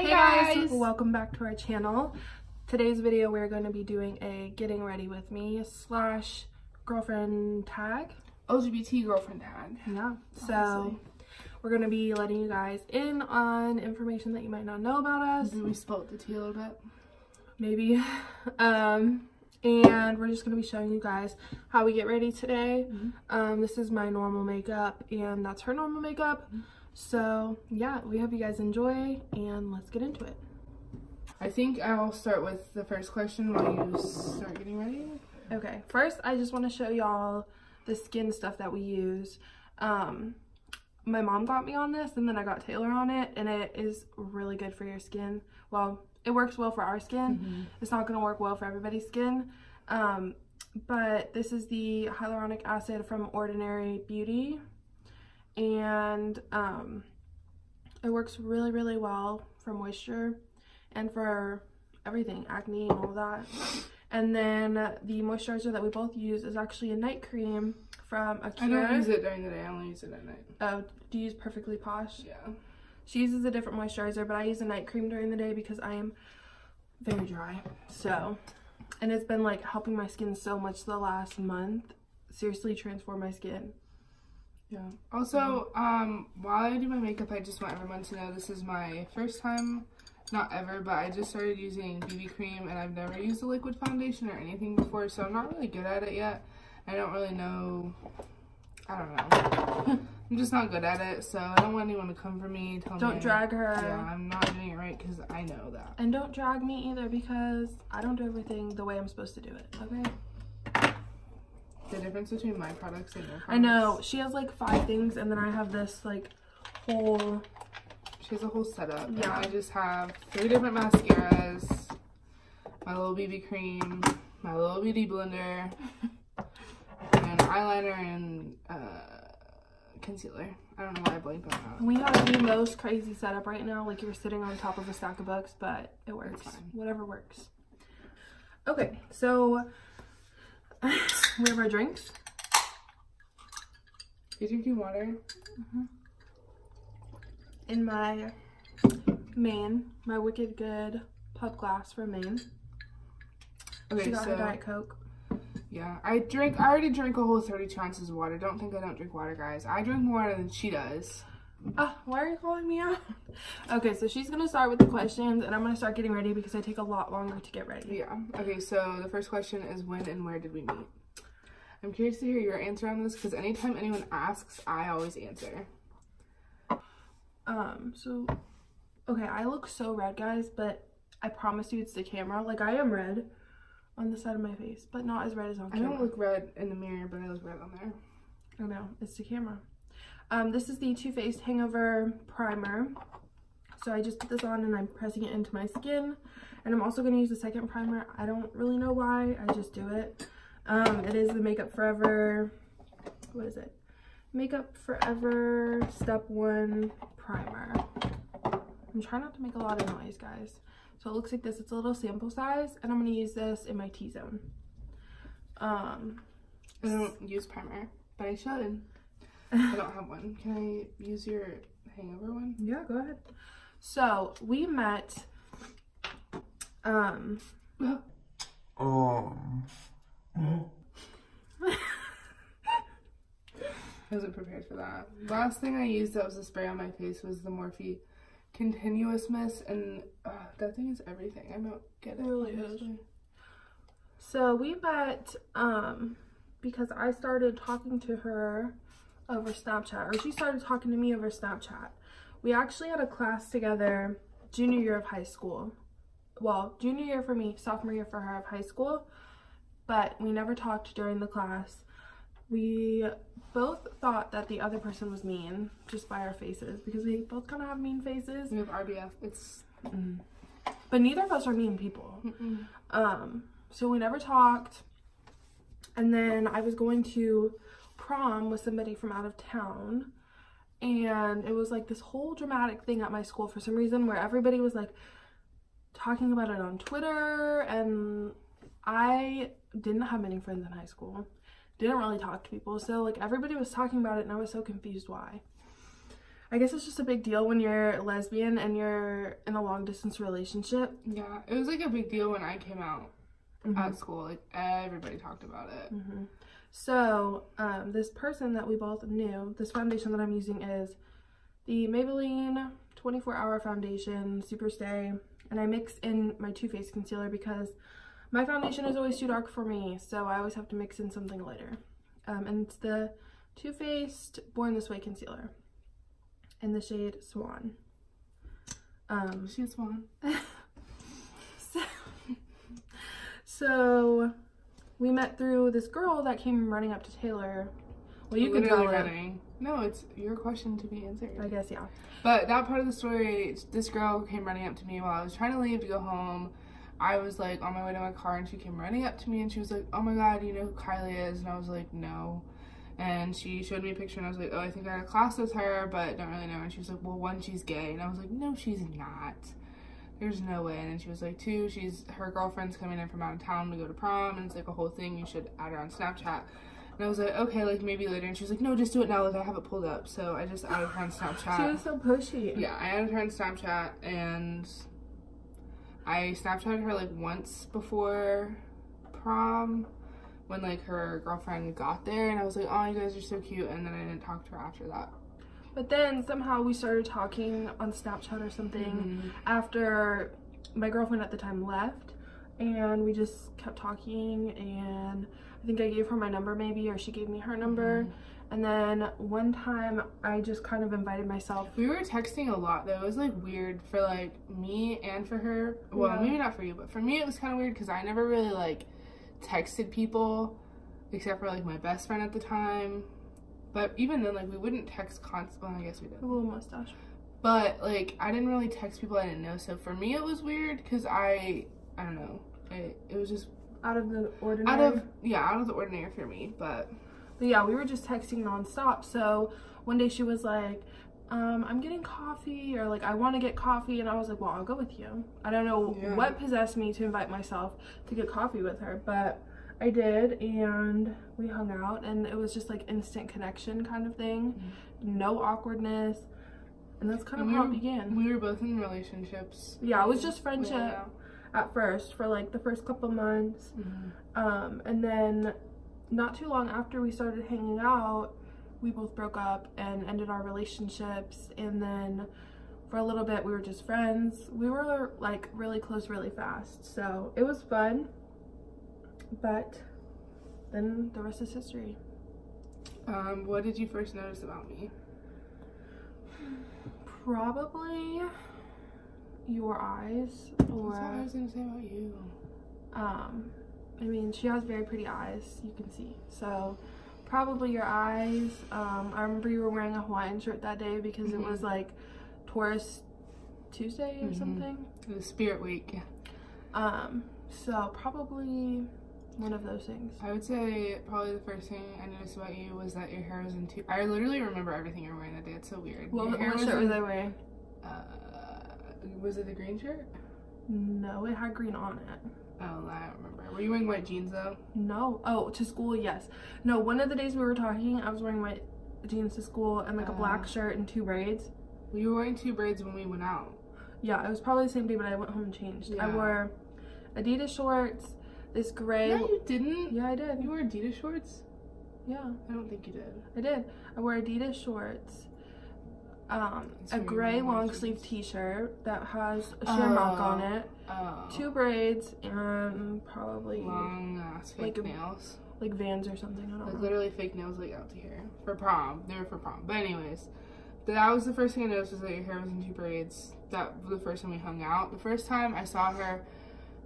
Hey guys, welcome back to our channel. Today's video we're going to be doing a getting ready with me / girlfriend tag. LGBT girlfriend tag. Yeah, so we're going to be letting you guys in on information that you might not know about us. Maybe we spilled the tea a little bit. Maybe. And we're just going to be showing you guys how we get ready today. This is my normal makeup and that's her normal makeup. So yeah, we hope you guys enjoy and let's get into it. I think I'll start with the first question while you start getting ready. Okay, first I just want to show y'all the skin stuff that we use. My mom got me on this and then I got Taylor on it, and it is really good for your skin. Well, it works well for our skin. It's not going to work well for everybody's skin. But this is the hyaluronic acid from Ordinary Beauty. And it works really well for moisture and for everything, acne and all that. And then the moisturizer that we both use is actually a night cream from Akira. I don't use it during the day, I only use it at night. Oh, do you use Perfectly Posh? Yeah. She uses a different moisturizer, but I use a night cream during the day because I am very dry. So, and it's been like helping my skin so much the last month. Seriously transformed my skin. Yeah. Also, while I do my makeup, I just want everyone to know this is my first time, not ever, but I just started using BB cream, and I've never used a liquid foundation or anything before, so I'm not really good at it yet. I don't really know, I don't know. I'm just not good at it, so I don't want anyone to come for me, tell me. Don't drag her. Yeah, I'm not doing it right because I know that. And don't drag me either because I don't do everything the way I'm supposed to do it, okay? The difference between my products and your products. I know. She has like 5 things and then I have this like whole... She has a whole setup. Yeah. And I just have 3 different mascaras, my little BB cream, my little beauty blender, and eyeliner and concealer. I don't know why I blanked on that. We have the most crazy setup right now. Like you're sitting on top of a stack of books, but it works. Whatever works. Okay, so... we have our drinks. You drinking water? In my Maine, my Wicked Good pub glass from Maine. Okay, she got so her Diet Coke. Yeah, I already drank a whole 32 ounces of water. Don't think I don't drink water, guys. I drink more water than she does. Why are you calling me out? Okay, so she's gonna start with the questions and I'm gonna start getting ready because I take a lot longer to get ready. Yeah. Okay, so the first question is when and where did we meet? I'm curious to hear your answer on this because anytime anyone asks, I always answer. So, okay, I look so red, guys, but I promise you it's the camera. Like, I am red on the side of my face, but not as red as on camera. I don't look red in the mirror, but I look red on there. I know, it's the camera. This is the Too Faced Hangover Primer. So I just put this on and I'm pressing it into my skin. And I'm also going to use a second primer. I don't really know why, I just do it. It is the Makeup Forever, what is it? Makeup Forever Step 1 Primer. I'm trying not to make a lot of noise, guys. So it looks like this. It's a little sample size, and I'm going to use this in my T-zone. I don't use primer, but I should. I don't have one. Can I use your hangover one? Yeah, go ahead. So we met. I wasn't prepared for that. Last thing I used that was a spray on my face was the Morphe Continuous Mist, and that thing is everything. I don't get it. It really is. So we met because I started talking to her over Snapchat, or she started talking to me over Snapchat. We actually had a class together junior year of high school. Well, junior year for me, sophomore year for her of high school, but we never talked during the class. We both thought that the other person was mean just by our faces because we both kind of have mean faces. We have RBF. It's but neither of us are mean people. So we never talked, and then I was going to prom with somebody from out of town, and it was like this whole dramatic thing at my school for some reason where everybody was like talking about it on Twitter, and I didn't have many friends in high school, didn't really talk to people, so like everybody was talking about it and I was so confused why. I guess it's just a big deal when you're lesbian and you're in a long distance relationship. Yeah, it was like a big deal when I came out at school. Like everybody talked about it. So this person that we both knew, this foundation that I'm using is the Maybelline 24-Hour Foundation Super Stay, and I mix in my Too Faced concealer because my foundation is always too dark for me, so I always have to mix in something lighter. And it's the Too Faced Born This Way concealer in the shade Swan. She's Swan. So we met through this girl that came running up to Taylor. Well, you can tell it. No, it's your question to be answered. I guess, yeah. But that part of the story, this girl came running up to me while I was trying to leave to go home. I was like on my way to my car and she came running up to me and she was like, oh my god, you know who Kylie is? And I was like, no. And she showed me a picture and I was like, oh, I think I had a class with her, but don't really know. And she was like, well, 1, she's gay. And I was like, no, she's not. There's no way. And then she was like, 2, her girlfriend's coming in from out of town to go to prom and it's like a whole thing. You should add her on Snapchat. And I was like, okay, like maybe later. And she was like, no, just do it now. Like I have it pulled up. So I just added her on Snapchat. She was so pushy. Yeah, I added her on Snapchat and I Snapchatted her like once before prom when like her girlfriend got there and I was like, oh, you guys are so cute, and then I didn't talk to her after that. But then somehow we started talking on Snapchat or something after my girlfriend at the time left, and we just kept talking, and I think I gave her my number maybe, or she gave me her number. And then one time I just kind of invited myself. We were texting a lot though. It was like weird for like me and for her. Well, maybe not for you, but for me it was kind of weird because I never really like texted people except for like my best friend at the time. But even then, like we wouldn't text constantly. Well, I guess we did. A little mustache. But like I didn't really text people I didn't know. So for me it was weird because I don't know. It was just out of the ordinary. Out of the ordinary for me, but yeah, we were just texting nonstop. So one day she was like, I'm getting coffee, or like I want to get coffee, and I was like, well, I'll go with you. I don't know what possessed me to invite myself to get coffee with her, but I did, and we hung out, and it was just like instant connection kind of thing. No awkwardness, and that's kind of how it began. We were both in relationships. Yeah, it was just friendship at first for like the first couple months, and then not too long after we started hanging out, we both broke up and ended our relationships, and then for a little bit we were just friends. We were like really close really fast, so it was fun, but then the rest is history. What did you first notice about me? Probably your eyes, or that's what I was gonna say about you. I mean, she has very pretty eyes, you can see. So, probably your eyes. I remember you were wearing a Hawaiian shirt that day because it was like Taurus Tuesday or something. It was Spirit Week. So probably one of those things. I would say probably the first thing I noticed about you was that your hair was in two. I literally remember everything you were wearing that day. It's so weird. What shirt was I wearing? Was it the green shirt? No, it had green on it. Oh, I don't remember. Were you wearing white jeans though? No. Oh, to school, yes. No, one of the days we were talking, I was wearing white jeans to school and like a black shirt and 2 braids. Well, you were wearing 2 braids when we went out. Yeah, it was probably the same day, but I went home and changed. Yeah. I wore Adidas shorts, this gray. No, you didn't. Yeah, I did. You wore Adidas shorts? Yeah. I don't think you did. I did. I wore Adidas shorts, a gray long sleeve t-shirt that has a sheer mark on it, 2 braids, and probably long ass fake nails. Like Vans or something, I don't know. Like literally fake nails like out to here. For prom. They were for prom. But anyways, that was the first thing I noticed, was that your hair was in 2 braids. That was the first time we hung out. The first time I saw her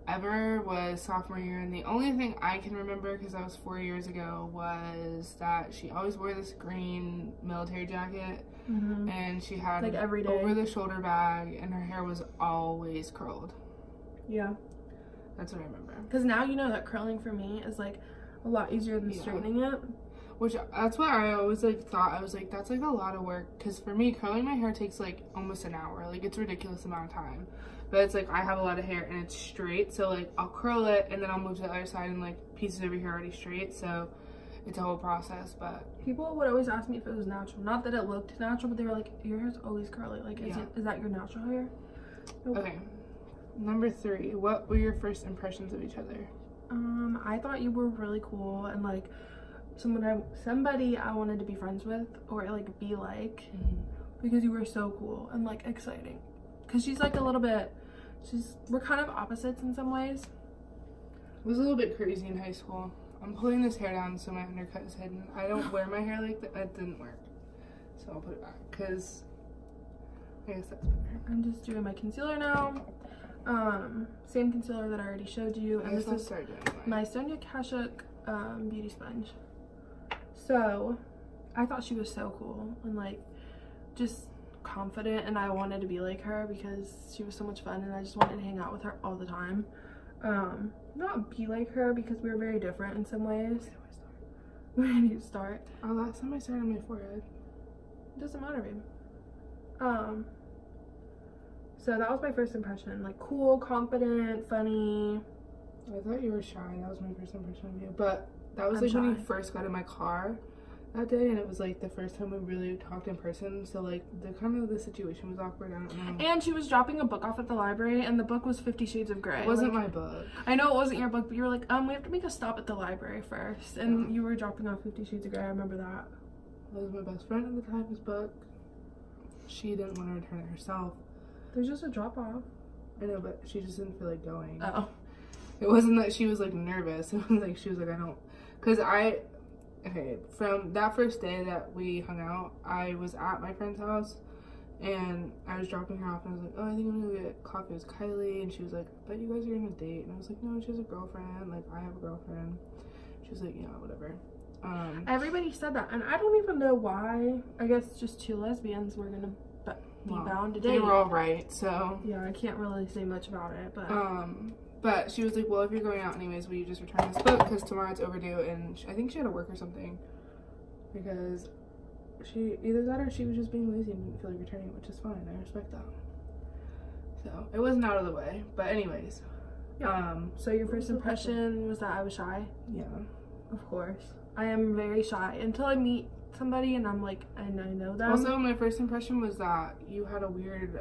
ever was sophomore year, and the only thing I can remember, because that was 4 years ago, was that she always wore this green military jacket, and she had like every day over the shoulder bag, and her hair was always curled. Yeah, that's what I remember. Because now you know that curling for me is like a lot easier than straightening it. Which, that's why I always like thought, I was like, that's like a lot of work, because for me, curling my hair takes like almost an hour. Like, it's a ridiculous amount of time. But it's like, I have a lot of hair and it's straight, so like I'll curl it and then I'll move to the other side, and like pieces of your hair already straight, so it's a whole process, but People would always ask me if it was natural. Not that it looked natural, but they were like, your hair's always curly. Like, Yeah. is that your natural hair? Nope. okay. Number 3, what were your first impressions of each other? I thought you were really cool and like somebody I wanted to be friends with or like be like, because you were so cool and like exciting. Cause she's like a little bit, we're kind of opposites in some ways. It was a little bit crazy in high school. I'm pulling this hair down so my undercut is hidden. I don't wear my hair like that. It didn't work. So I'll put it back because I guess that's better. I'm just doing my concealer now. Same concealer that I already showed you. And this is my Sonia Kashuk beauty sponge. So I thought she was so cool and like just confident, and I wanted to be like her because she was so much fun and I just wanted to hang out with her all the time. Not be like her because we were very different in some ways. Where do you start? Last time I started on my forehead. It doesn't matter, babe. So that was my first impression. Like cool, confident, funny. I thought you were shy. That was my first impression of you. But that was I'm like when you shy. first got in my car that day, and it was like the first time we really talked in person. So like the situation was awkward. I don't know. And she was dropping a book off at the library, and the book was 50 Shades of Grey. It wasn't like, my book. I know it wasn't your book, but you were like, we have to make a stop at the library first. And you were dropping off 50 Shades of Grey. I remember that. That was my best friend at the time, his book. She didn't want to return it herself. There's just a drop off. I know, but she just didn't feel like going. Oh. It wasn't that she was like nervous. It was like she was like, I don't. Because okay, from that first day that we hung out, I was at my friend's house and I was dropping her off and I was like, oh, I think I'm gonna go get coffee with Kylie. And she was like, I bet you guys are gonna date. And I was like, no, she has a girlfriend. Like, I have a girlfriend. She was like, yeah, whatever. Everybody said that, and I don't even know why. I guess just two lesbians were gonna be bound to date. They were all right, so. Yeah, I can't really say much about it, but. But she was like, well, if you're going out anyways, will you just return this book? Because tomorrow it's overdue. And I think she had to work or something. Because either that or she was just being lazy and didn't feel like returning it, which is fine. I respect that. So, it wasn't out of the way. But anyways. Yeah. So your first impression was that I was shy? Yeah. Of course. I am very shy until I meet somebody and I'm like, and I know them. Also, my first impression was that you had a weird,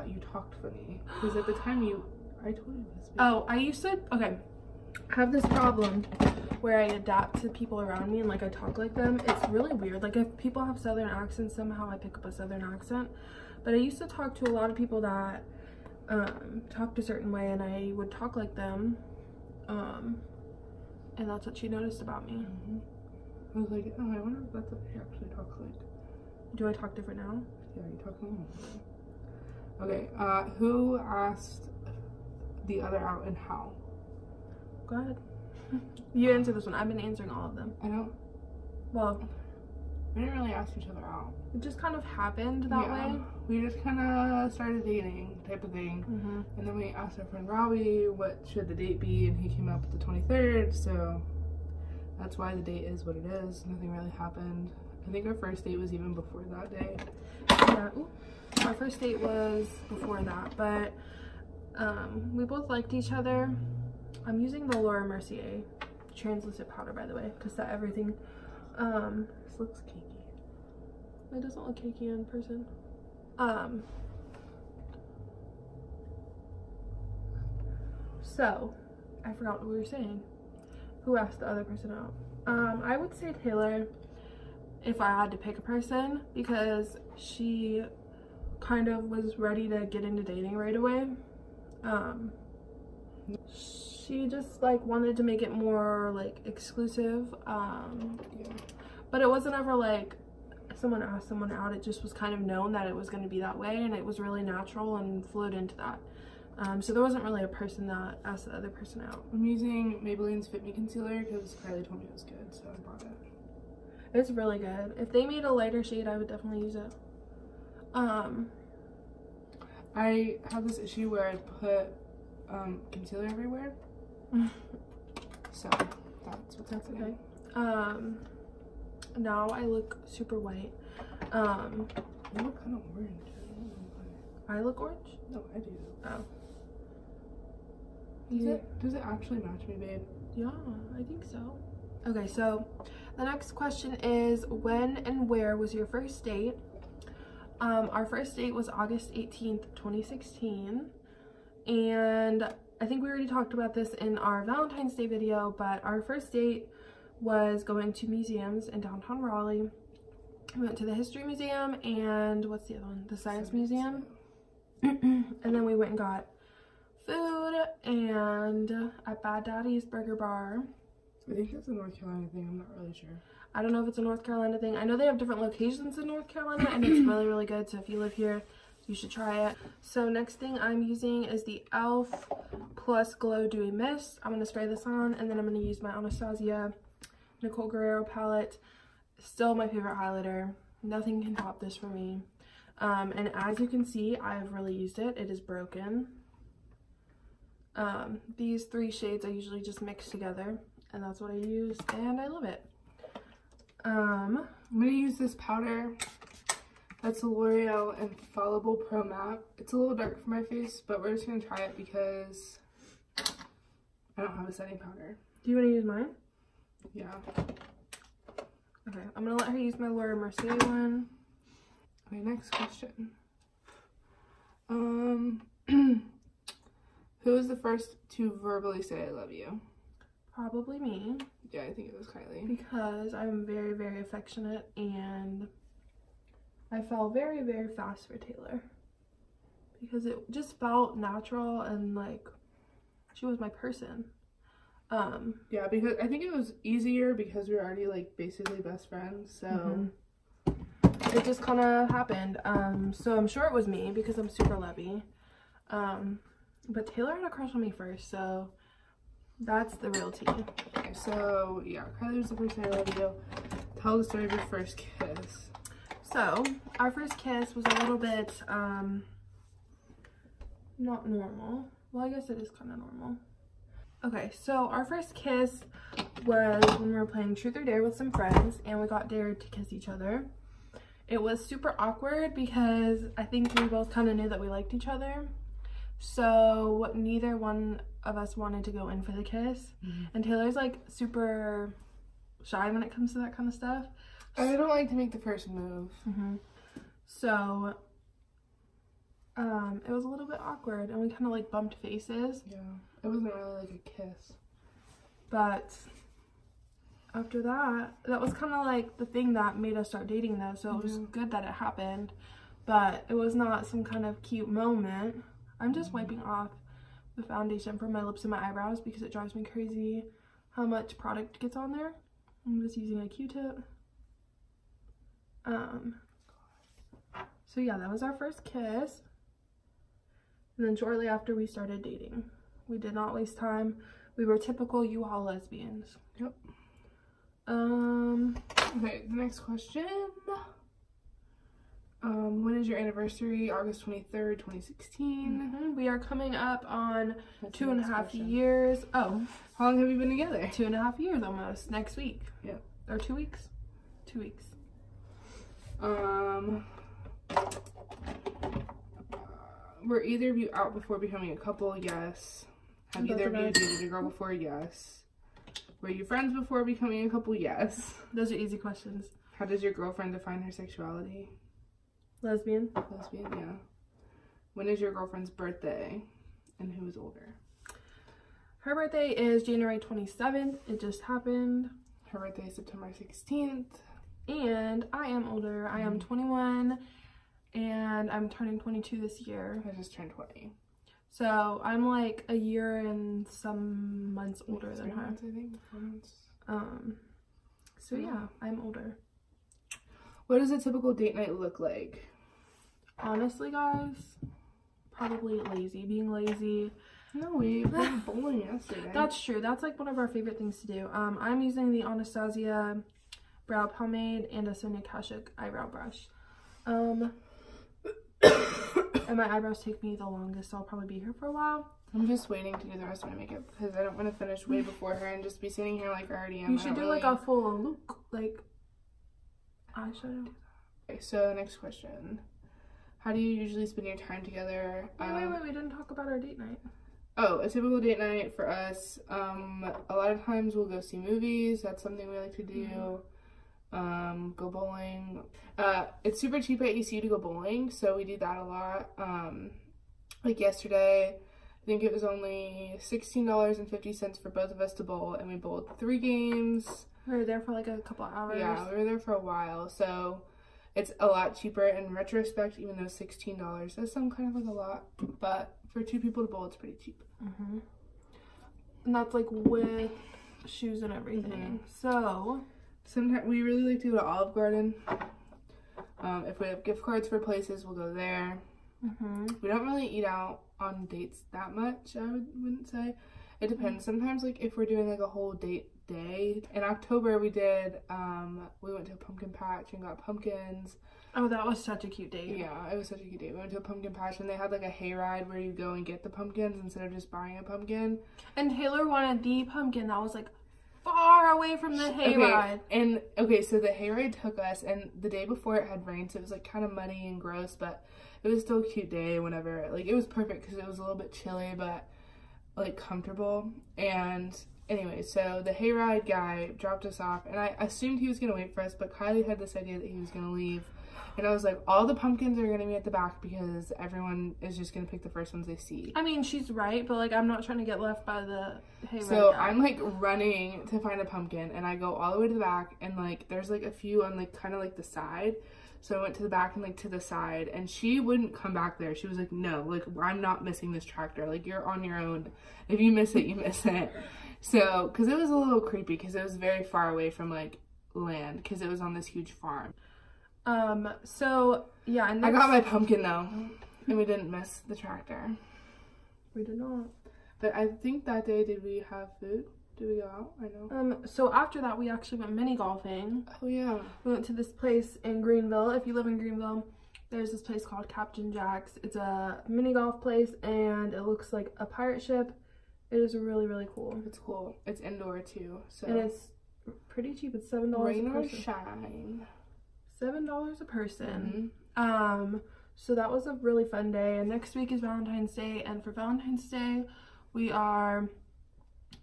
you talked funny. Because at the time I told you this. Oh, I used to, okay, have this problem where I adapt to people around me and like I talk like them. It's really weird. Like if people have southern accents, somehow I pick up a southern accent. But I used to talk to a lot of people that talked a certain way and I would talk like them. And that's what she noticed about me. I was like, oh, I wonder if that's what she actually talks like. Do I talk different now? Yeah, you talk normal. Okay, who asked the other out and how? Go ahead. You answer this one. I've been answering all of them. I don't. Well, We didn't really ask each other out. it just kind of happened that way. We just kind of started dating type of thing. And then we asked our friend Robbie what should the date be, and he came up with the 23rd, so that's why the date is what it is. Nothing really happened. I think our first date was even before that day. Yeah. Ooh. Our first date was before that, but we both liked each other. I'm using the Laura Mercier translucent powder, by the way, to set everything. This looks cakey. It doesn't look cakey in person. So I forgot what we were saying. Who asked the other person out? I would say Taylor if I had to pick a person, because she kind of was ready to get into dating right away. She just like wanted to make it more like exclusive. But it wasn't ever like someone asked someone out. It just was kind of known that it was going to be that way, and it was really natural and flowed into that. So there wasn't really a person that asked the other person out. I'm using Maybelline's Fit Me Concealer because Kylie told me it was good, so I bought it. It's really good. If they made a lighter shade, I would definitely use it. I have this issue where I put concealer everywhere. So that's what's happening. Okay. Now I look super white. You look kind of orange. I look orange? No, I do. Oh. Does it actually match me, babe? Yeah, I think so. Okay, so The next question is, when and where was your first date? Our first date was August 18th, 2016. And I think we already talked about this in our Valentine's Day video, but our first date was going to museums in downtown Raleigh. We went to the History Museum and what's the other one? The Science Museum. And then we went and got food and at Bad Daddy's Burger Bar. I think that's a North Carolina thing. I'm not really sure. I don't know if it's a North Carolina thing. I know they have different locations in North Carolina and it's really, really good. So if you live here, you should try it. So next thing I'm using is the e.l.f. Plus Glow Dewy Mist. I'm going to spray this on and then I'm going to use my Anastasia Nicole Guerrero palette. Still my favorite highlighter. Nothing can top this for me. And as you can see, I've really used it. It is broken. These 3 shades I usually just mix together and that's what I use and I love it. I'm going to use this powder. That's a L'Oreal Infallible Pro Matte. It's a little dark for my face, but we're just going to try it because I don't have a setting powder. Do you want to use mine? Yeah. Okay, I'm going to let her use my Laura Mercier one. Okay, next question. Who was the first to verbally say I love you? Probably me. Yeah, I think it was Kylie. Because I'm very, very affectionate and I fell very, very fast for Taylor. Because it just felt natural and like she was my person. Yeah, because I think it was easier because we were already like basically best friends, so it just kind of happened. So I'm sure it was me because I'm super lovey. But Taylor had a crush on me first, so that's the real tea. Okay, so yeah, Kylie was the first time I love you. Tell the story of your first kiss. So our first kiss was a little bit not normal. Well, I guess it is kind of normal. Okay, so our first kiss was when we were playing Truth or Dare with some friends and we got dared to kiss each other. It was super awkward because I think we both kind of knew that we liked each other. So neither one of us wanted to go in for the kiss. And Taylor's like super shy when it comes to that kind of stuff. I don't like to make the first move. So it was a little bit awkward and we kind of like bumped faces. Yeah, it wasn't really like a kiss. But after that, that was kind of like the thing that made us start dating though. So it was good that it happened, but it was not some kind of cute moment. I'm just wiping off the foundation from my lips and my eyebrows because it drives me crazy how much product gets on there. I'm just using a Q-tip. So yeah, that was our first kiss. And then shortly after we started dating. We did not waste time. We were typical U-Haul lesbians. Yep. Okay, the next question. When is your anniversary? August 23rd, 2016. We are coming up on 2.5 years. Oh, how long have you been together? 2.5 years almost. Next week. Yep. Or 2 weeks? 2 weeks. Were either of you out before becoming a couple? Yes. Have either of you dated a girl before? Yes. Were you friends before becoming a couple? Yes. Those are easy questions. How does your girlfriend define her sexuality? Lesbian. Lesbian, yeah. When is your girlfriend's birthday? And who is older? Her birthday is January 27th. It just happened. Her birthday is September 16th. And I am older. I am 21 and I'm turning 22 this year. I just turned 20. So I'm like a year and some months older than her. Months, I think. 4 months. So yeah, I'm older. What does a typical date night look like? Honestly, guys, probably lazy. Being lazy. No, we went bowling yesterday. That's true. That's like one of our favorite things to do. I'm using the Anastasia brow pomade and a Sonia Kashuk eyebrow brush. And my eyebrows take me the longest, so I'll probably be here for a while. I'm just waiting to do the rest of my makeup because I don't want to finish way before her and just be sitting here like I already am. You should do like a full look, like eyeshadow. Okay, so next question. How do you usually spend your time together? Wait, we didn't talk about our date night. Oh, a typical date night for us. A lot of times we'll go see movies. That's something we like to do. Go bowling. It's super cheap at ECU to go bowling, so we do that a lot. Like yesterday, I think it was only $16.50 for both of us to bowl, and we bowled 3 games. We were there for like a couple hours. Yeah, we were there for a while, so it's a lot cheaper in retrospect, even though $16 does sound kind of like a lot, but for 2 people to bowl, it's pretty cheap. And that's like with shoes and everything. So sometimes we really like to go to Olive Garden. If we have gift cards for places, we'll go there. We don't really eat out on dates that much, I wouldn't say. It depends. Sometimes, like, if we're doing like a whole date day. In October we did, we went to a pumpkin patch and got pumpkins. Oh, that was such a cute date. Yeah, it was such a cute date. We went to a pumpkin patch and they had like a hayride where you go and get the pumpkins instead of just buying a pumpkin. And Taylor wanted the pumpkin that was like far away from the hayride. So the hayride took us, and the day before it had rained, so it was like kind of muddy and gross, but it was still a cute day whenever, like, it was perfect because it was a little bit chilly, but like comfortable. And anyway, so the hayride guy dropped us off, and I assumed he was gonna wait for us, but Kylie had this idea that he was gonna leave. And I was like, all the pumpkins are going to be at the back because everyone is just going to pick the first ones they see. I mean, she's right, but, like, I'm not trying to get left by the hayride. So I'm, like, running to find a pumpkin, and I go all the way to the back, and, like, there's, like, a few on, like, kind of, like, the side. So I went to the back and, like, to the side, and she wouldn't come back there. She was like, no, like, I'm not missing this tractor. Like, you're on your own. If you miss it, you miss it. So, because it was a little creepy because it was very far away from, like, land because it was on this huge farm. So, yeah. And I got my pumpkin, though, and we didn't miss the tractor. We did not. But I think that day, did we have food? Did we go out? I know. So after that, we actually went mini golfing. Oh, yeah. We went to this place in Greenville. If you live in Greenville, there's this place called Captain Jack's. It's a mini golf place, and it looks like a pirate ship. It is really, really cool. It's cool. It's indoor, too. So. And it's pretty cheap. It's $7 Rain a or person. shine. $7 a person. So that was a really fun day, and next week is Valentine's Day, and for Valentine's Day we are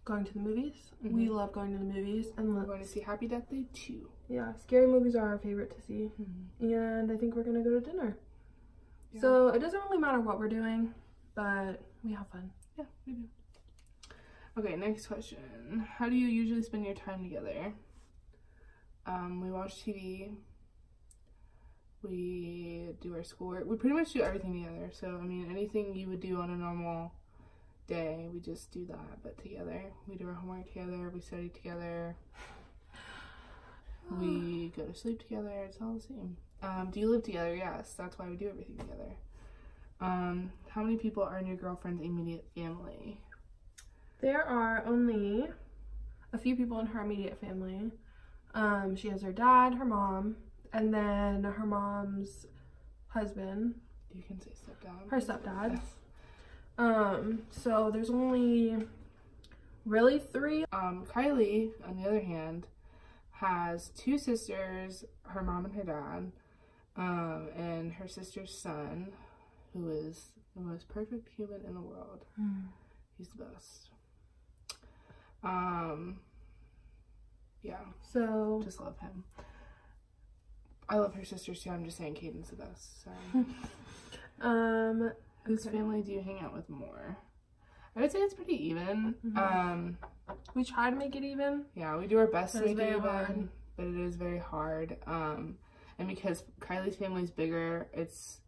going to the movies. We love going to the movies, and we're going to see Happy Death Day 2. Yeah, scary movies are our favorite to see. And I think we're gonna go to dinner. So it doesn't really matter what we're doing, but we have fun. Yeah, we do. Okay, next question. How do you usually spend your time together? We watch TV. We do our schoolwork. We pretty much do everything together. So, I mean, anything you would do on a normal day, we just do that, but together. We do our homework together. We study together. We go to sleep together. It's all the same. Do you live together? Yes. That's why we do everything together. How many people are in your girlfriend's immediate family? There are only a few people in her immediate family. She has her dad, her mom, and then her mom's husband. You can say stepdad. Her stepdad. Yes. So there's only really 3. Kylie, on the other hand, has 2 sisters, her mom and her dad, and her sister's son, who is the most perfect human in the world. He's the best. Yeah. So just love him. I love her sisters too. I'm just saying Caden's the best. Sorry. Whose family do you hang out with more? I would say it's pretty even. We try to make it even. Yeah, we do our best to make it even, hard. but it is very hard. And because Kylie's family is bigger, it's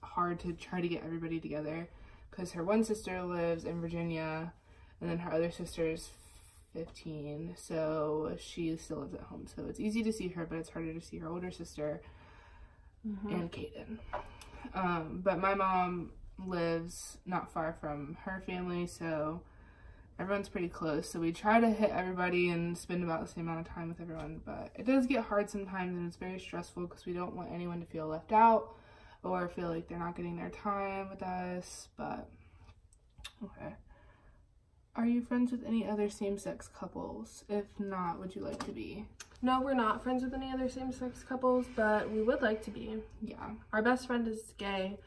hard to try to get everybody together because her one sister lives in Virginia, and then her other sister is 15, so she still lives at home. So it's easy to see her, but it's harder to see her older sister and Caden. But my mom lives not far from her family, so everyone's pretty close. So we try to hit everybody and spend about the same amount of time with everyone, but it does get hard sometimes, and it's very stressful because we don't want anyone to feel left out or feel like they're not getting their time with us. But okay. Are you friends with any other same-sex couples? If not, would you like to be? No, we're not friends with any other same-sex couples, but we would like to be. Yeah. Our best friend is gay.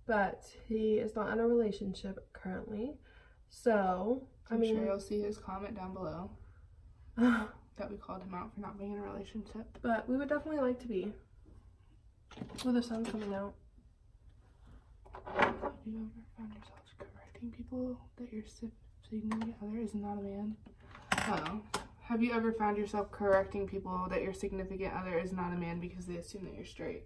but he is not in a relationship currently. So, I'm sure you'll see his comment down below that we called him out for not being in a relationship. But we would definitely like to be. With the sun coming out. Have you ever found yourself correcting people that your significant other is not a man? Oh. Have you ever found yourself correcting people that your significant other is not a man because they assume that you're straight?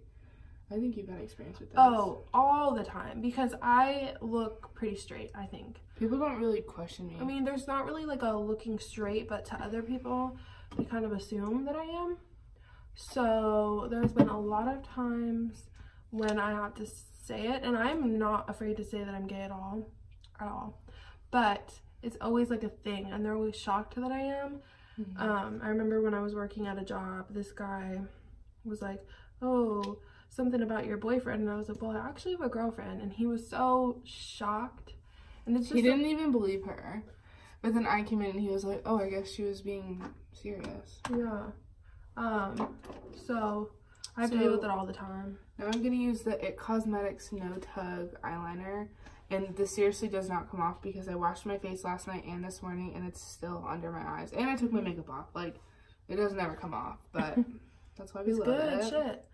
I think you've had experience with this. Oh, all the time. Because I look pretty straight, I think. People don't really question me. I mean, there's not really like a looking straight, but to other people, they kind of assume that I am. So there's been a lot of times when I have to say it, and I'm not afraid to say that I'm gay at all. But it's always like a thing, and they're always shocked that I am. I remember when I was working at a job, this guy was like, oh, something about your boyfriend, and I was like, well, I actually have a girlfriend, and he was so shocked. And it's just he didn't even believe her. But then I came in and he was like, oh, I guess she was being serious. Yeah. So I have to deal with it all the time. Now I'm gonna use the IT Cosmetics No Tug eyeliner, and this seriously does not come off because I washed my face last night and this morning and it's still under my eyes, and I took my makeup off. Like, it doesn't ever come off, but that's why we love it. It's good shit.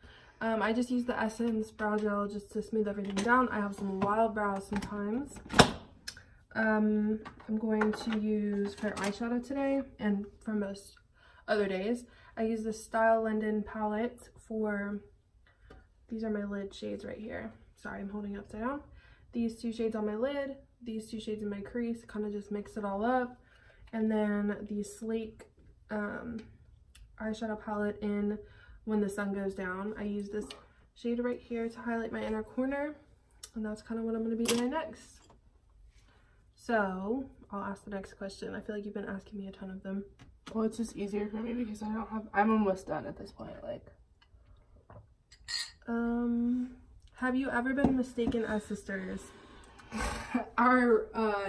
I just use the Essence brow gel just to smooth everything down. I have some wild brows sometimes. I'm going to use for eyeshadow today, and for most other days I use the Style London palette for, these are my lid shades right here. Sorry, I'm holding it upside down. These two shades on my lid, these two shades in my crease, kind of just mix it all up. And then the Sleek eyeshadow palette in When the Sun Goes Down. I use this shade right here to highlight my inner corner, and that's kind of what I'm going to be doing next. So I'll ask the next question. I feel like you've been asking me a ton of them. Well, it's just easier for me because I'm almost done at this point. Like, have you ever been mistaken as sisters? Our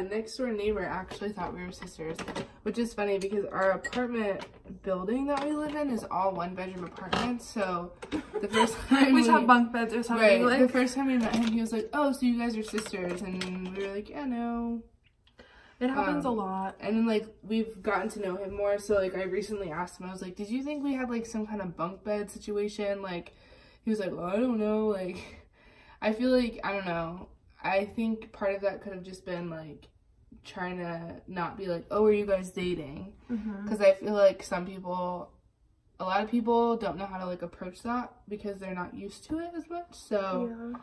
next door neighbor actually thought we were sisters, which is funny because our apartment building that we live in is all one-bedroom apartments. So the first time we have bunk beds or something. Right, the first time we met him, he was like, "Oh, so you guys are sisters?" And we were like, "Yeah, no." It happens a lot. And then, like, we've gotten to know him more. So, like, I recently asked him, I was like, did you think we had, like, some kind of bunk bed situation? Like, he was like, well, I don't know. Like, I feel like, I don't know. I think part of that could have just been, like, trying to not be like, oh, are you guys dating? Because I feel like a lot of people don't know how to, like, approach that because they're not used to it as much. So, yeah.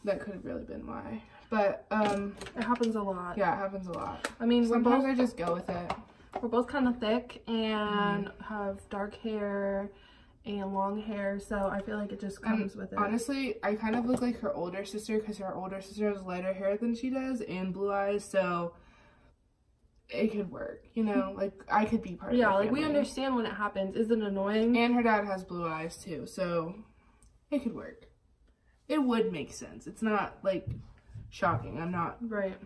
That could have really been why. But, it happens a lot. Yeah, it happens a lot. I mean, sometimes I just go with it. We're both kind of thick and have dark hair and long hair, so I feel like it just comes with it. Honestly, I kind of look like her older sister because her older sister has lighter hair than she does and blue eyes, so it could work, you know? Like, I could be part of Yeah, like, we understand when it happens. Is it annoying? And her dad has blue eyes, too, so it could work. It would make sense. It's not, like, shocking. I'm not. Right.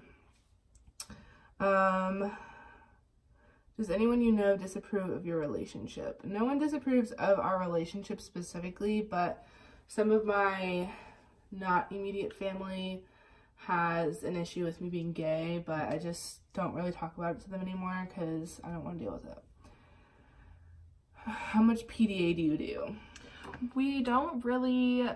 Does anyone you know disapprove of your relationship? No one disapproves of our relationship specifically, but some of my not immediate family has an issue with me being gay, but I just don't really talk about it to them anymore because I don't want to deal with it. How much PDA do you do? We don't really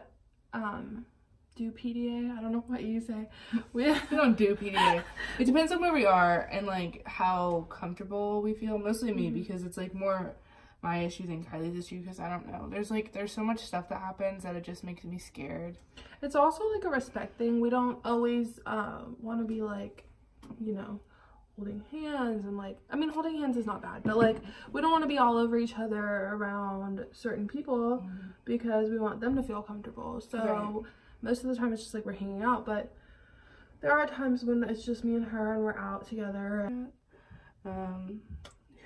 do PDA. I don't know what you say. We don't do PDA. It depends on where we are and, like, how comfortable we feel. Mostly me, because it's, like, more my issue than Kylie's issue, because I don't know. There's so much stuff that happens that it just makes me scared. It's also, like, a respect thing. We don't always want to be, like, you know, holding hands and, like, I mean, holding hands is not bad, but, like, we don't want to be all over each other around certain people because we want them to feel comfortable. So most of the time it's just like we're hanging out, but there are times when it's just me and her and we're out together.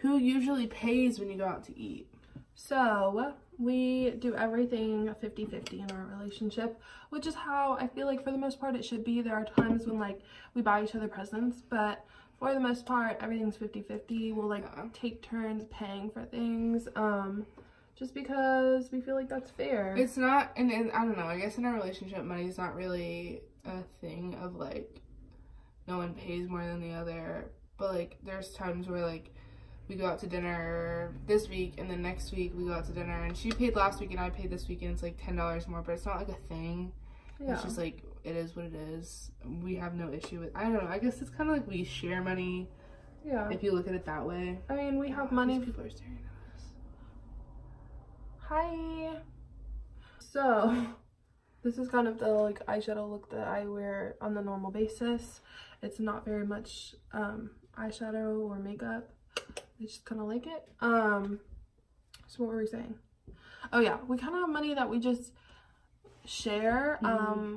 Who usually pays when you go out to eat? So we do everything 50-50 in our relationship, which is how I feel like for the most part it should be. There are times when, like, we buy each other presents, but for the most part everything's 50-50. We'll, like, take turns paying for things, just because we feel like that's fair. It's not, and I don't know, I guess in our relationship money's not really a thing of like no one pays more than the other, but like there's times where like we go out to dinner this week and then next week we go out to dinner and she paid last week and I paid this week and it's like $10 more, but it's not like a thing. Yeah. It's just like it is what it is. We have no issue with, I don't know, I guess it's kind of like we share money. Yeah, if you look at it that way. I mean, we have money. These people are staring at us. Hi. So this is kind of the like eyeshadow look that I wear on the normal basis. It's not very much eyeshadow or makeup. I just kind of like it. So what were we saying? Oh yeah, we kind of have money that we just share.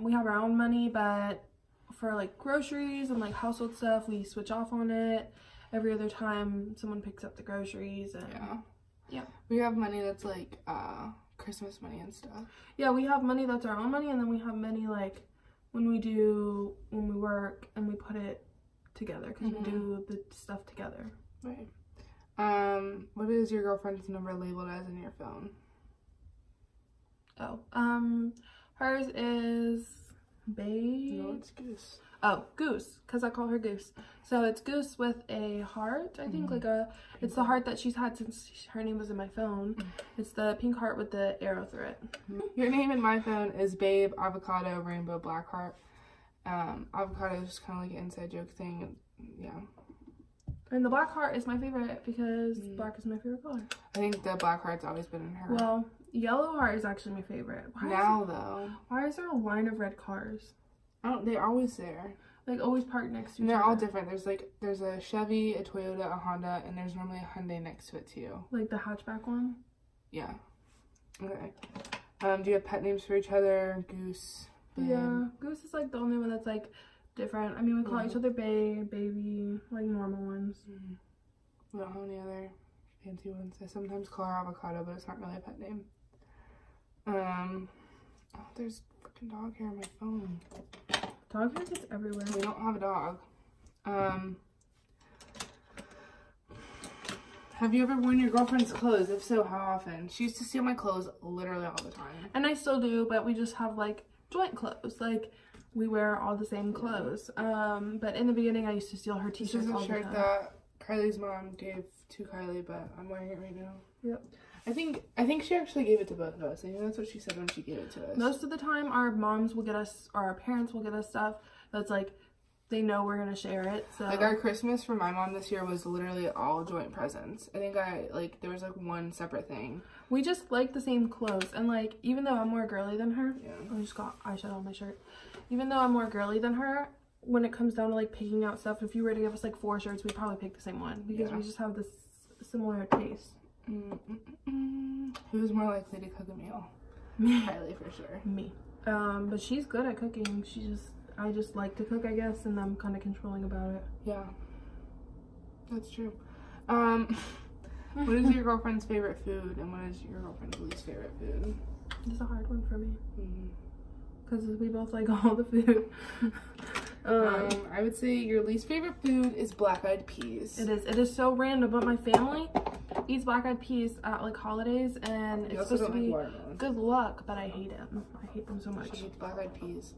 We have our own money, but for like groceries and like household stuff, we switch off on it. Every other time someone picks up the groceries and yeah. We have money that's like Christmas money and stuff. Yeah, we have money that's our own money, and then we have money like when we work and we put it together because we do the stuff together. Right. What is your girlfriend's number labeled as in your phone? Oh, hers is Babe. No, it's Goose. Oh, Goose, because I call her Goose. So it's Goose with a heart, I think, like a, it's the heart that she's had since her name was in my phone. It's the pink heart with the arrow through it. Your name in my phone is Babe, Avocado, Rainbow, Black Heart. Avocado is just kind of like an inside joke thing, yeah. And the black heart is my favorite because black is my favorite color. I think the black heart's always been in her. Well, yellow heart is actually my favorite. Why is there a line of red cars? They're always there. Like always parked next to each other. They're all different. There's a Chevy, a Toyota, a Honda, and there's normally a Hyundai next to it too. Like the hatchback one? Yeah. Okay. Do you have pet names for each other? Goose, Babe? Yeah. Goose is like the only one that's like different. I mean, we call each other Babe, Baby, like normal ones. We don't have any other fancy ones. I sometimes call her Avocado, but it's not really a pet name. Oh, there's freaking dog hair on my phone. Dog hair gets everywhere. We don't have a dog. Have you ever worn your girlfriend's clothes? If so, how often? She used to steal my clothes literally all the time. And I still do, but we just have like joint clothes. Like we wear all the same clothes. But in the beginning, I used to steal her t-shirts all the time. This is a shirt that Kylie's mom gave to Kylie, but I'm wearing it right now. Yep. I think she actually gave it to both of us. I think that's what she said when she gave it to us. Most of the time, our moms will get us, or our parents will get us stuff that's like, they know we're gonna share it. So like our Christmas for my mom this year was literally all joint presents. I think there was like one separate thing. We just like the same clothes, and like even though I'm more girly than her, I just got eyeshadow on my shirt. Even though I'm more girly than her, when it comes down to like picking out stuff, if you were to give us like 4 shirts, we'd probably pick the same one because we just have this similar taste. Who's more likely to cook a meal? Kylie for sure. Me. But she's good at cooking. I just like to cook, I guess, and I'm kind of controlling about it. Yeah, that's true. What is your girlfriend's favorite food, and what is your girlfriend's least favorite food? It's a hard one for me. Because we both like all the food. I would say your least favorite food is black-eyed peas. It is so random, but my family eats black-eyed peas at like holidays, and it's supposed to be good luck, but I hate them. I hate them so much. She eats black-eyed peas.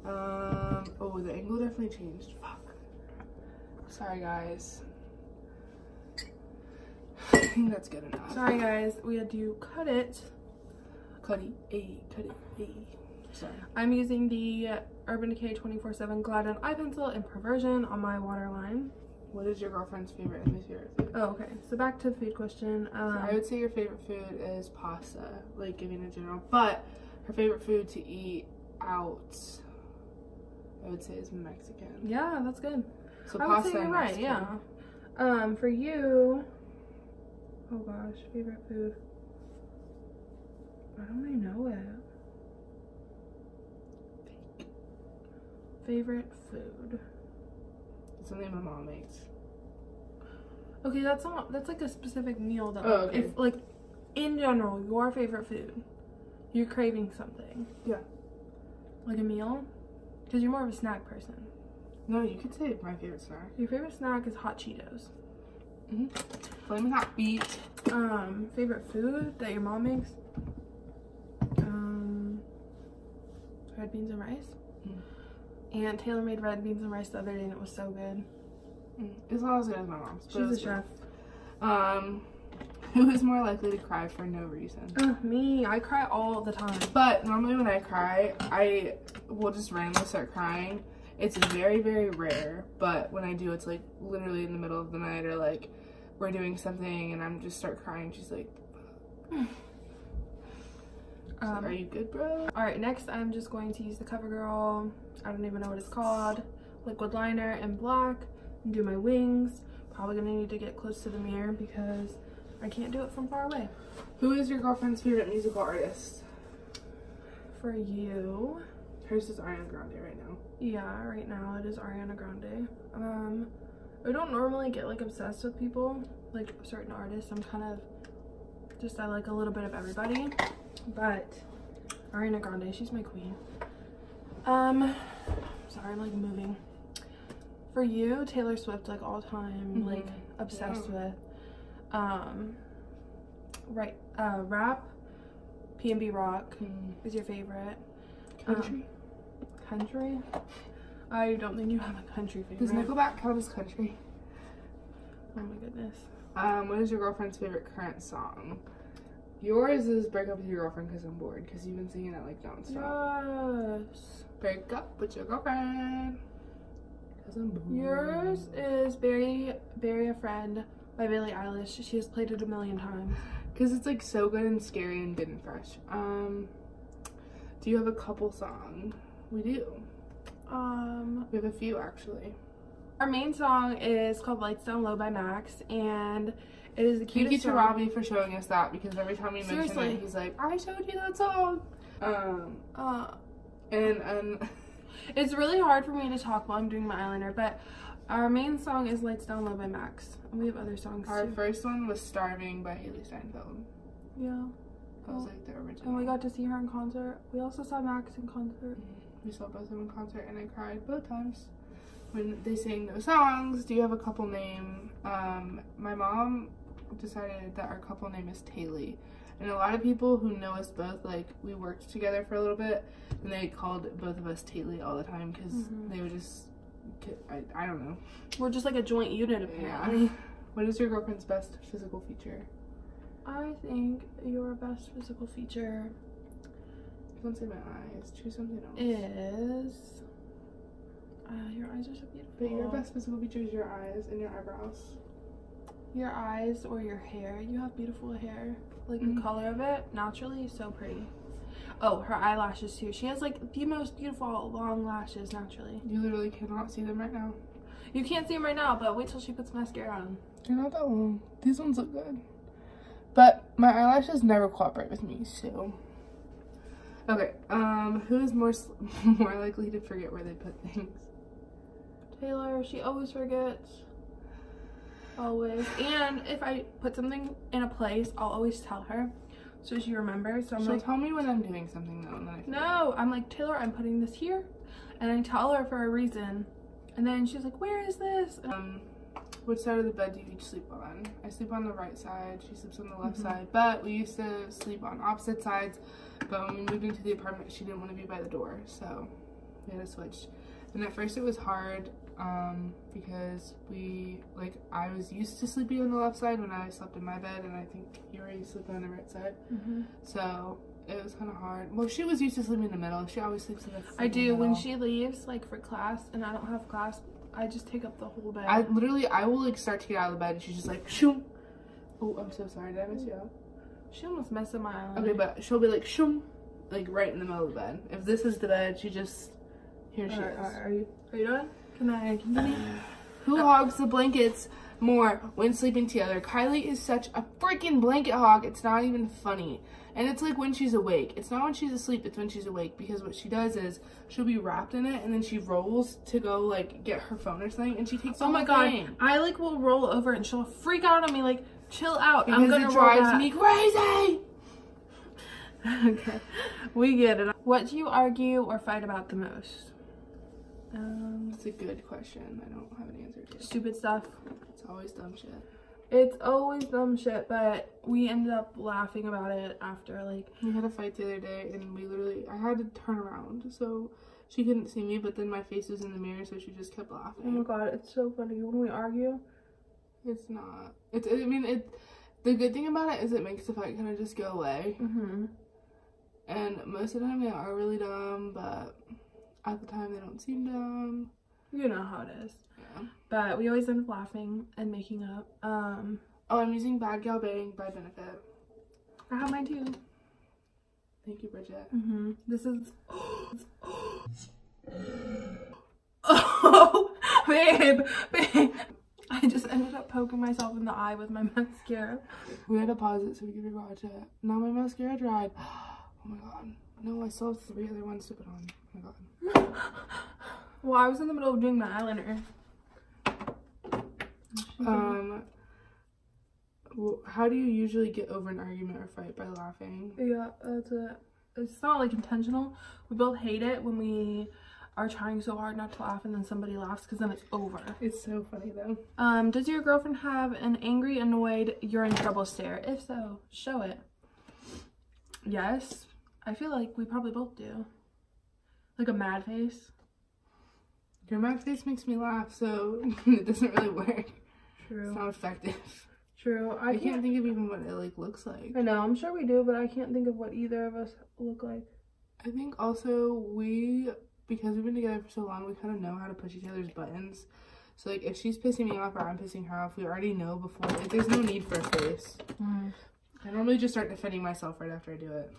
Oh, the angle definitely changed. Fuck. Sorry, guys. I think that's good enough. Sorry, guys. We had to cut it. Cut it. Sorry. I'm using the Urban Decay 24/7 Glide eye pencil in Perversion on my waterline. What is your girlfriend's favorite and least favorite food? Oh, okay. So back to the food question. I would say your favorite food is pasta, like giving in general. But her favorite food to eat out, I would say, is Mexican. Yeah, that's good. So I pasta would say you're right, yeah. For you, oh gosh, favorite food. I don't even know it. Favorite food. It's something my mom makes. Okay, that's like a specific meal though. Oh, okay. If like in general, your favorite food, you're craving something. Yeah. Like a meal? Because you're more of a snack person. No, you could say my favorite snack. Your favorite snack is hot Cheetos. Flaming hot beat. Favorite food that your mom makes? I red beans and rice. And Taylor made red beans and rice the other day and it was so good. It's not as good as my mom's. She's a chef. Who is more likely to cry for no reason? Me. I cry all the time. But normally when I cry, I will just randomly start crying. It's very, very rare. But when I do, it's like literally in the middle of the night or like we're doing something and I'm just start crying. She's like, so are you good, bro? Alright, next I'm just going to use the CoverGirl, I don't even know what it's called, liquid liner in black, and do my wings. Probably gonna need to get close to the mirror because I can't do it from far away. Who is your girlfriend's favorite musical artist? For you? Hers is Ariana Grande right now. Yeah, right now it is Ariana Grande. I don't normally get like obsessed with people, like certain artists. I'm kind of just, I like a little bit of everybody. But Ariana Grande, she's my queen. Sorry, I'm like moving. For you, Taylor Swift, like all time, like obsessed with. Rap, P&B Rock is your favorite. Country? Country? I don't think you have a country favorite. Does Nickelback count as country? Oh my goodness. What is your girlfriend's favorite current song? Yours is Break Up With Your Girlfriend Because I'm Bored, because you've been singing it like nonstop. Yes. Break up with your girlfriend because I'm bored. Yours is Bury a Friend by Billie Eilish. She has played it a million times. Because it's like so good and scary and good and fresh. Do you have a couple song? We do. We have a few actually. Our main song is called Lights Down Low by Max, and it is the cutest Thank you to song. Robbie for showing us that, because every time we mention Seriously. it, he's like, I showed you that song. And it's really hard for me to talk while I'm doing my eyeliner, but our main song is Lights Down Low by Max, and we have other songs our too. first one was Starving by Haley Steinfeld. Yeah. That was like the original. And we got to see her in concert. We also saw Max in concert. We saw both of them in concert and I cried both times when they sang those songs. Do you have a couple name? My mom decided that our couple name is Taylor. And a lot of people who know us both, like, we worked together for a little bit and they called both of us Taylor all the time because they would just, I don't know. We're just like a joint unit apparently. Yeah. What is your girlfriend's best physical feature? I think your best physical feature Don't say my eyes. Choose something else. is your eyes are so beautiful. But your best physical feature is your eyes and your eyebrows. Your eyes or your hair. You have beautiful hair. Like the color of it, naturally, so pretty. Oh, her eyelashes too. She has like the most beautiful long lashes naturally. You literally cannot see them right now. You can't see them right now, but wait till she puts mascara on. They're not that long. These ones look good. But my eyelashes never cooperate with me, so. Okay, who is more likely to forget where they put things? Taylor, she always forgets. Always. And if I put something in a place, I'll always tell her so she remembers. So I'm She'll like, tell me when I'm doing something though, and then I forget. no, I'm like, Taylor, I'm putting this here. And I tell her for a reason. And then she's like, where is this? Which side of the bed do you each sleep on? I sleep on the right side, she sleeps on the left side, but we used to sleep on opposite sides, but when we moved into the apartment, she didn't want to be by the door, so we had to switch. And at first it was hard, because I was used to sleeping on the left side when I slept in my bed, and I think you were used to sleeping on the right side, so it was kind of hard. Well, she was used to sleeping in the middle. She always sleeps in the I do. middle. When she leaves, like for class, and I don't have class, I just take up the whole bed. I will like start to get out of the bed and she's just like, shoom. Oh, I'm so sorry. Did I mess you up? She almost messed up my eyeliner. Okay, but she'll be like, shoom, like right in the middle of the bed. If this is the bed, she just, here she is. Are you done? Can I continue? Who hogs the blankets more when sleeping together? Kylie is such a freaking blanket hog. It's not even funny. And it's like when she's awake. It's not when she's asleep, it's when she's awake. Because what she does is she'll be wrapped in it and then she rolls to go like get her phone or something and she takes the Oh my whole god. thing. I like will roll over and she'll freak out on me like, chill out. Because I'm gonna it roll drives back. me crazy. Okay. We get it. What do you argue or fight about the most? That's a good question. I don't have an answer to it. Stupid stuff. It's always dumb shit. It's always dumb shit, but we ended up laughing about it after, like... We had a fight the other day, and I had to turn around, so she couldn't see me, but then my face was in the mirror, so she just kept laughing. Oh my god, it's so funny when we argue. It's not. The good thing about it is it makes the fight kind of just go away. Mm-hmm. And most of the time they are really dumb, but at the time they don't seem dumb. You know how it is. Yeah. But we always end up laughing and making up. Oh, I'm using Bad Gal Bang by Benefit. I have mine too. Thank you, Bridget. Mm-hmm. This is... Oh, babe. I just ended up poking myself in the eye with my mascara. We had to pause it so we could rewatch it. Now my mascara dried. Oh my god. No, I still have 3 other ones to put on. Oh my god. Well, I was in the middle of doing my eyeliner. How do you usually get over an argument or fight? By laughing? Yeah, that's it. It's not like intentional. We both hate it when we are trying so hard not to laugh and then somebody laughs, because then it's over. It's so funny though. Does your girlfriend have an angry, annoyed, you're in trouble stare? If so, show it. Yes. I feel like we probably both do. Like a mad face. Your mad face makes me laugh, so it doesn't really work. True. It's not effective. True. I can't think of even what it like looks like. I know, I'm sure we do, but I can't think of what either of us look like. I think also because we've been together for so long, we kind of know how to push each other's buttons. So like if she's pissing me off or I'm pissing her off, we already know before. Like there's no need for a face. Mm. I normally just start defending myself right after I do it.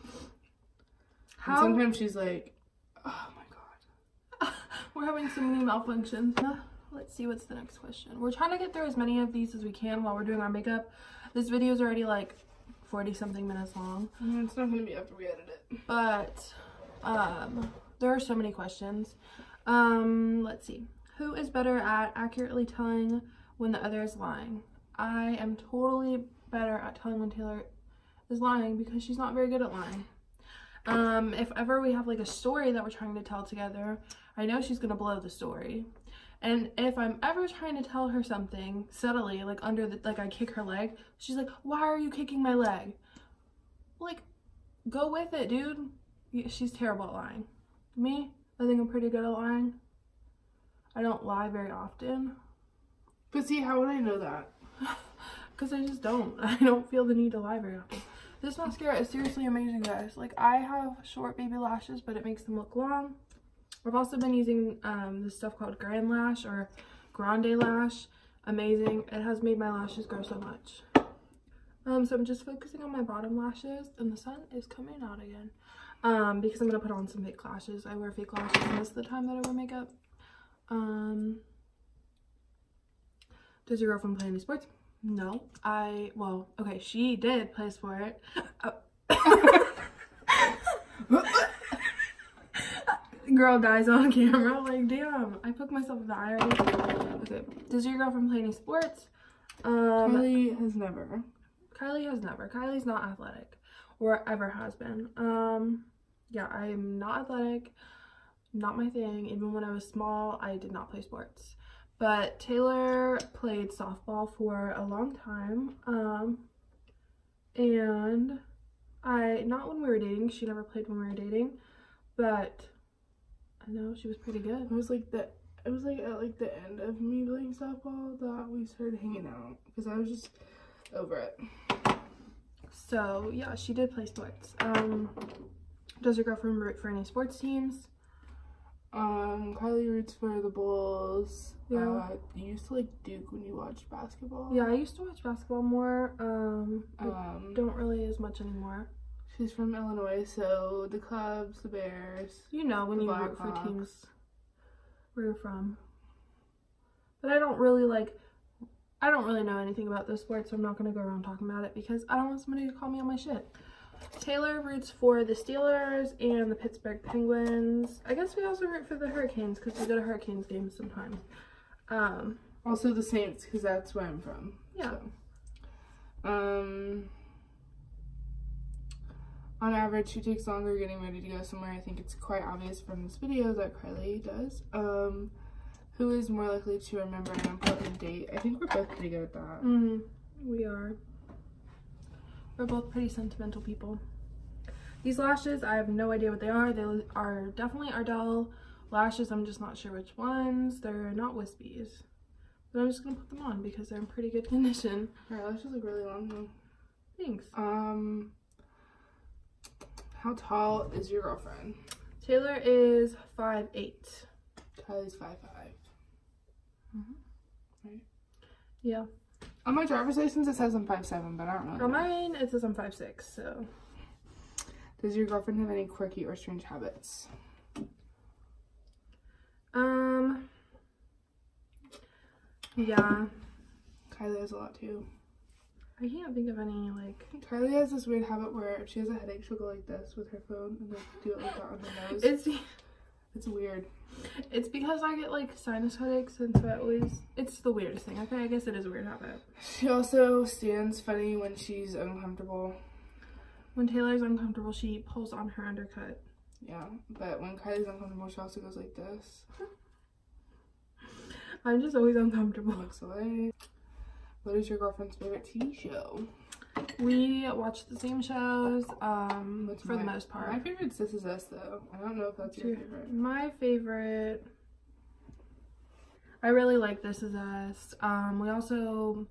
How? And sometimes she's like, oh my god. We're having so many malfunctions. Let's see what's the next question. We're trying to get through as many of these as we can while we're doing our makeup. This video is already like 40 something minutes long. It's not gonna be after we edit it. But there are so many questions. Let's see. Who is better at accurately telling when the other is lying? I am totally better at telling when Taylor is lying because she's not very good at lying. If ever we have like a story that we're trying to tell together, I know she's gonna blow the story. And if I'm ever trying to tell her something subtly, like like I kick her leg, she's like, why are you kicking my leg? Like, go with it, dude. She's terrible at lying. Me, I think I'm pretty good at lying. I don't lie very often. But see, how would I know that? Because I just don't. I don't feel the need to lie very often. This mascara is seriously amazing, guys. Like, I have short baby lashes, but it makes them look long. I've also been using this stuff called Grand Lash or Grande Lash. Amazing. It has made my lashes grow so much. So I'm just focusing on my bottom lashes, and the sun is coming out again. Because I'm going to put on some fake lashes. I wear fake lashes most of the time that I wear makeup. Does your girlfriend play any sports? No. Well, okay, she did play sport. Girl dies on camera. Like, damn. I poked myself in the eye already. Okay. Does your girlfriend play any sports? Kylie has never. Kylie has never. Kylie's not athletic. Or ever has been. Yeah, I am not athletic. Not my thing. Even when I was small, I did not play sports. But Taylor played softball for a long time. And not when we were dating. She never played when we were dating. But I know she was pretty good. It was like at the end of me playing softball that we started hanging out because I was just over it. So yeah, she did play sports. Does your girlfriend root for any sports teams? Kylie roots for the Bulls. Yeah. You used to like Duke when you watched basketball. Yeah, I used to watch basketball more. Don't really as much anymore. She's from Illinois, so the Cubs, the Bears. You know when you root for teams where you're from. But I don't really know anything about those sports, so I'm not gonna go around talking about it because I don't want somebody to call me on my shit. Taylor roots for the Steelers and the Pittsburgh Penguins. I guess we also root for the Hurricanes because we go to Hurricanes games sometimes. Also the Saints because that's where I'm from. Yeah. So. On average, she takes longer getting ready to go somewhere. I think it's quite obvious from this video that Kylie does. Who is more likely to remember an important date? I think we're both pretty good at that. We're both pretty sentimental people. These lashes, I have no idea what they are. They are definitely Ardell lashes. I'm just not sure which ones. They're not wispies. But I'm just gonna put them on because they're in pretty good condition. Her lashes look really long though. Thanks. How tall is your girlfriend? Taylor is 5'8". Kylie's 5'5". Right? Yeah. On my driver's license it says I'm 5'7", but I don't know. On mine it says I'm 5'6", so. Does your girlfriend have any quirky or strange habits? Yeah. Kylie has a lot too. I can't think of any, like... Kylie has this weird habit where if she has a headache, she'll go like this with her phone and like do it like that on her nose. It's weird. It's because I get like sinus headaches, and so it's the weirdest thing. Okay, I guess it is a weird habit. She also stands funny when she's uncomfortable. When Taylor's uncomfortable, she pulls on her undercut. Yeah, but when Kylie's uncomfortable, she also goes like this. I'm just always uncomfortable. Looks away. What is your girlfriend's favorite TV show? We watch the same shows, for the most part. My favorite's This Is Us, though. I don't know if that's your favorite. My favorite... I really like This Is Us. We also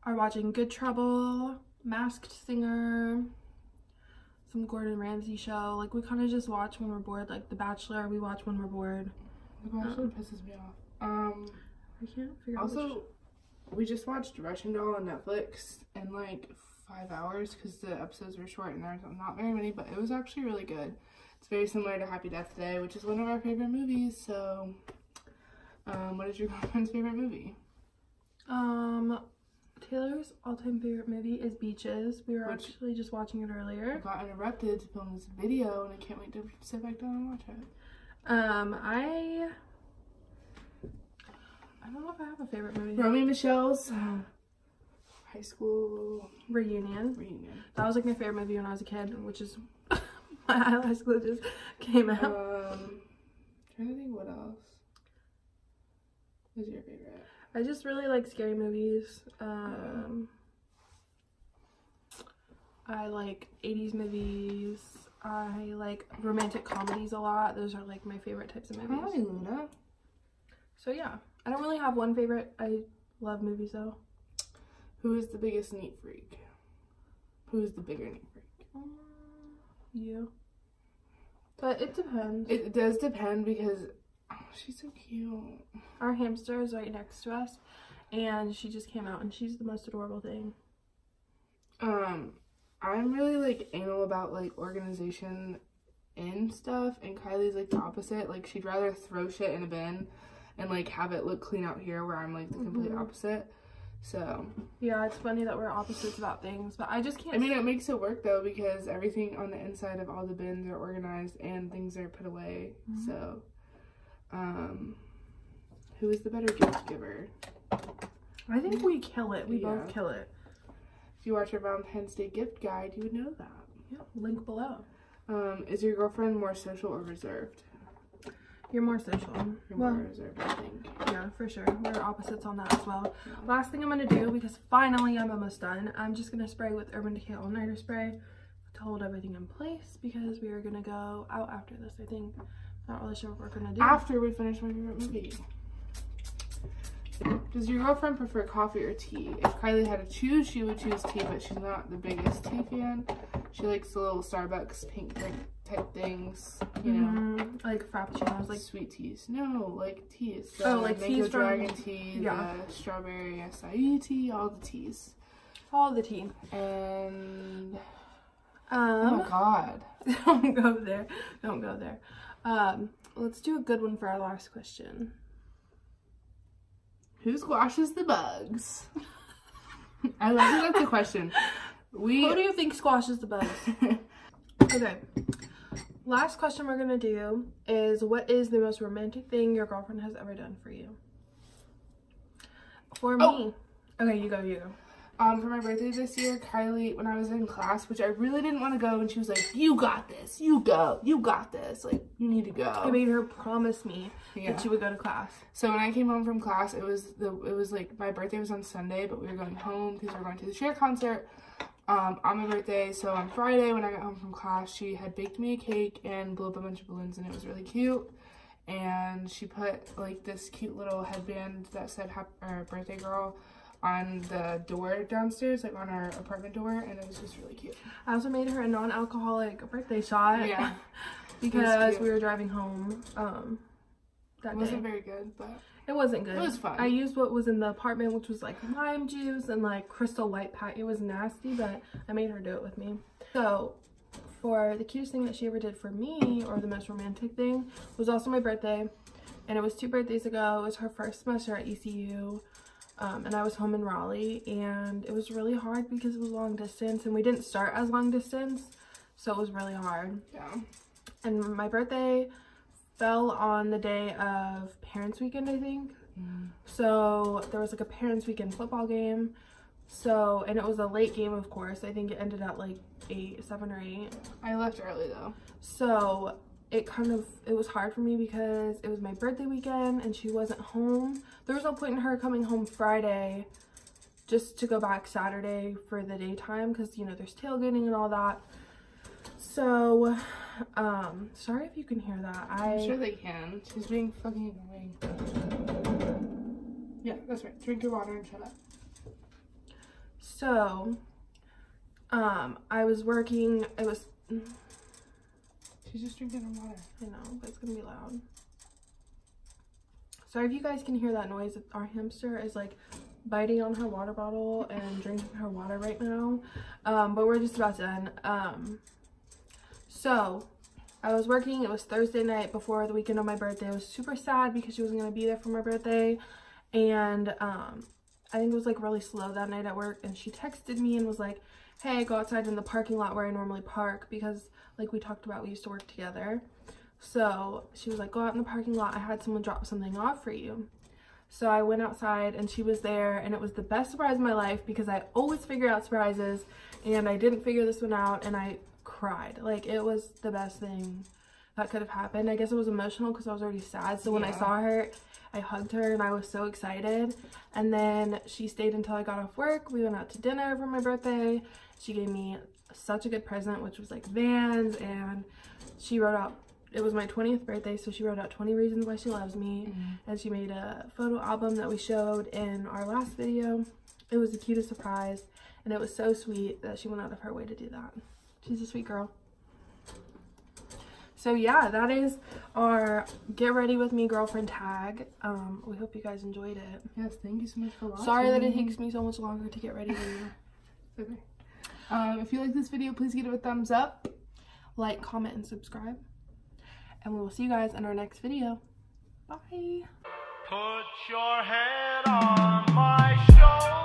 are watching Good Trouble, Masked Singer, some Gordon Ramsay show. Like, we kind of just watch when we're bored. Like, The Bachelor, we watch when we're bored. The Bachelor pisses me off. I can't figure out Also, we just watched Russian Doll on Netflix in like 5 hours because the episodes were short and there's not very many, but it was actually really good. It's very similar to Happy Death Day, which is one of our favorite movies. So, what is your girlfriend's favorite movie? Taylor's all-time favorite movie is Beaches. We were actually just watching it earlier. I got interrupted to film this video and I can't wait to sit back down and watch it. I don't know if I have a favorite movie. Romy and Michelle's high school reunion. That was like my favorite movie when I was a kid, which is my eyelash glue just came out. Trying to think what else is your favorite. I just really like scary movies. I like 80s movies. I like romantic comedies a lot. Those are like my favorite types of movies. Hi, Luna. So yeah, I don't really have one favorite. I love movies though. Who is the biggest neat freak? Who is the bigger neat freak? You. But it depends. It does depend because she's so cute. Our hamster is right next to us and she just came out and she's the most adorable thing. I'm really like anal about like organization and stuff, and Kylie's like the opposite. Like she'd rather throw shit in a bin and like have it look clean out here, where I'm like the complete opposite. So yeah, it's funny that we're opposites about things, but I just can't. I mean, it makes it work though because everything on the inside of all the bins are organized and things are put away. So who is the better gift giver? I think we kill it. We both kill it. If you watch our Valentine's Day gift guide, you would know that. Yep, link below. Is your girlfriend more social or reserved? You're more social. You're more reserved, I think. Yeah, for sure. We're opposites on that as well. Yeah. Last thing I'm going to do, because finally I'm almost done, I'm just going to spray with Urban Decay All Nighter Spray to hold everything in place, because we are going to go out after this, I think. Not really sure what we're going to do. After we finish my favorite movie. Does your girlfriend prefer coffee or tea? If Kylie had to choose, she would choose tea, but she's not the biggest tea fan. She likes the little Starbucks pink drink type things, you know. Like frappuccinos, like sweet teas. No, like teas. Like teas from dragon tea, the strawberry acai tea, all the teas. All the tea. And oh my god. Don't go there. Don't go there. Let's do a good one for our last question. Who squashes the bugs? I love that that's a question. Who do you think squashes the bugs? Okay. Last question we're gonna do is, what is the most romantic thing your girlfriend has ever done for you? For me. Okay, you go. For my birthday this year, Kylie, when I was in class, which I really didn't want to go, and she was like, you got this, you go, you got this, like, you need to go. I made her promise me that she would go to class. So when I came home from class, it was like, my birthday was on Sunday, but we were going home because we were going to the Cher concert on my birthday. So on Friday, when I got home from class, she had baked me a cake and blew up a bunch of balloons, and it was really cute. And she put, like, this cute little headband that said birthday girl on the door downstairs, like on our apartment door, and it was just really cute. I also made her a non-alcoholic birthday shot. Yeah. Because we were driving home that day. It wasn't very good, but it wasn't good. It was fun. I used what was in the apartment, which was like lime juice and like Crystal Light pack. It was nasty, but I made her do it with me. So for the cutest thing that she ever did for me, or the most romantic thing, was also my birthday, and it was 2 birthdays ago. It was her first semester at ECU. And I was home in Raleigh, and it was really hard because it was long distance, and we didn't start as long distance, so it was really hard. Yeah. And my birthday fell on the day of Parents Weekend, I think. So there was like a Parents Weekend football game. So, and it was a late game, of course. I think it ended at like 7 or 8. I left early though. So it was hard for me because it was my birthday weekend and she wasn't home. There was no point in her coming home Friday just to go back Saturday for the daytime because, you know, there's tailgating and all that. So, sorry if you can hear that. I'm sure they can. She's being fucking annoying. Yeah, that's right. Drink your water and shut up. So, I was working, She's just drinking her water. I know, but it's gonna be loud. Sorry if you guys can hear that noise. Our hamster is like biting on her water bottle and drinking her water right now. But we're just about done. So I was working. It was Thursday night before the weekend of my birthday. I was super sad because she wasn't gonna be there for my birthday, and I think it was like really slow that night at work, and she texted me and was like, hey, go outside in the parking lot where I normally park, because like we talked about, we used to work together. So she was like, go out in the parking lot, I had someone drop something off for you. So I went outside and she was there, and it was the best surprise of my life because I always figure out surprises, and I didn't figure this one out, and I cried. Like, it was the best thing that could have happened. I guess it was emotional because I was already sad, so when I saw her, I hugged her and I was so excited. And then she stayed until I got off work. We went out to dinner for my birthday. She gave me such a good present, which was like Vans, and she wrote out, it was my 20th birthday, so she wrote out 20 reasons why she loves me. And she made a photo album that we showed in our last video. It was the cutest surprise, and it was so sweet that she went out of her way to do that. She's a sweet girl. So yeah, that is our Get Ready With Me girlfriend tag. We hope you guys enjoyed it. Yes, thank you so much for watching. Sorry that it takes me so much longer to get ready than you. Okay. If you like this video, please give it a thumbs up. Like, comment, and subscribe. And we will see you guys in our next video. Bye. Put your head on my shoulder.